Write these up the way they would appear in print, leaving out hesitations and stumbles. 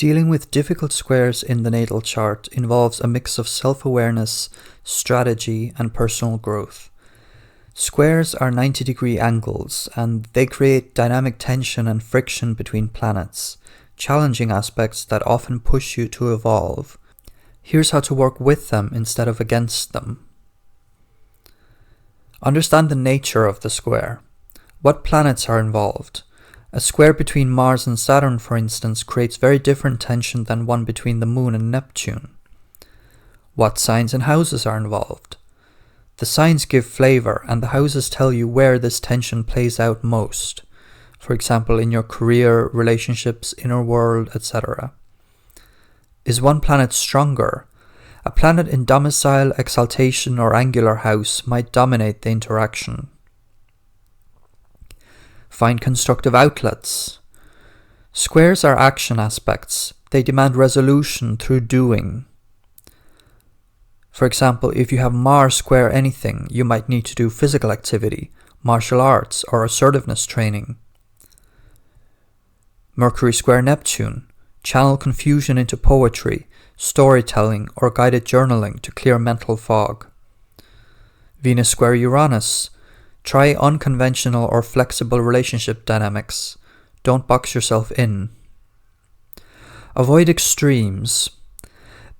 Dealing with difficult squares in the natal chart involves a mix of self-awareness, strategy, and personal growth. Squares are 90-degree angles, and they create dynamic tension and friction between planets, challenging aspects that often push you to evolve. Here's how to work with them instead of against them. Understand the nature of the square. What planets are involved? A square between Mars and Saturn, for instance, creates very different tension than one between the Moon and Neptune. What signs and houses are involved? The signs give flavor, and the houses tell you where this tension plays out most. For example, in your career, relationships, inner world, etc. Is one planet stronger? A planet in domicile, exaltation, or angular house might dominate the interaction. Find constructive outlets. Squares are action aspects. They demand resolution through doing. For example, if you have Mars square anything, you might need to do physical activity, martial arts, or assertiveness training. Mercury square Neptune. Channel confusion into poetry, storytelling, or guided journaling to clear mental fog. Venus square Uranus. Try unconventional or flexible relationship dynamics. Don't box yourself in. Avoid extremes.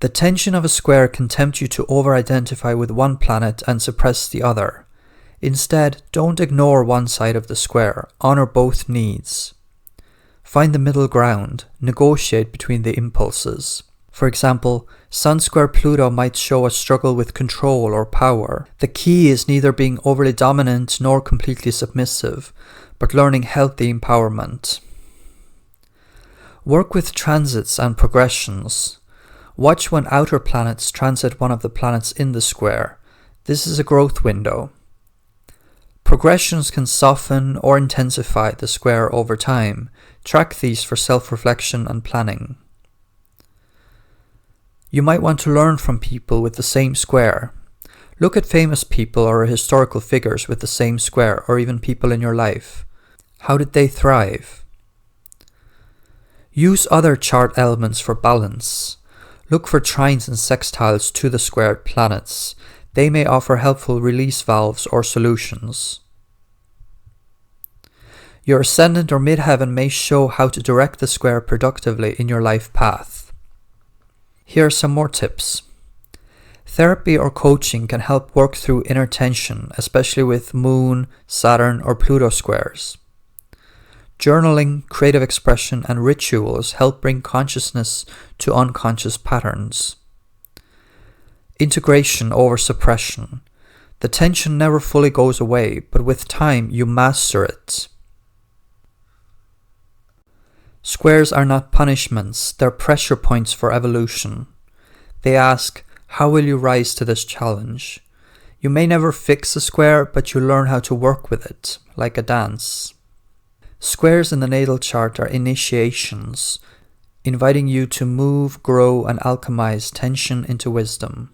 The tension of a square can tempt you to over-identify with one planet and suppress the other. Instead, don't ignore one side of the square. Honor both needs. Find the middle ground. Negotiate between the impulses. For example, Sun square Pluto might show a struggle with control or power. The key is neither being overly dominant nor completely submissive, but learning healthy empowerment. Work with transits and progressions. Watch when outer planets transit one of the planets in the square. This is a growth window. Progressions can soften or intensify the square over time. Track these for self-reflection and planning. You might want to learn from people with the same square. Look at famous people or historical figures with the same square, or even people in your life. How did they thrive? Use other chart elements for balance. Look for trines and sextiles to the squared planets. They may offer helpful release valves or solutions. Your ascendant or midheaven may show how to direct the square productively in your life path. Here are some more tips. Therapy or coaching can help work through inner tension, especially with Moon, Saturn, or Pluto squares. Journaling, creative expression, and rituals help bring consciousness to unconscious patterns. Integration over suppression. The tension never fully goes away, but with time you master it. Squares are not punishments, they're pressure points for evolution. They ask, how will you rise to this challenge? You may never fix a square, but you learn how to work with it, like a dance. Squares in the natal chart are initiations, inviting you to move, grow, and alchemize tension into wisdom.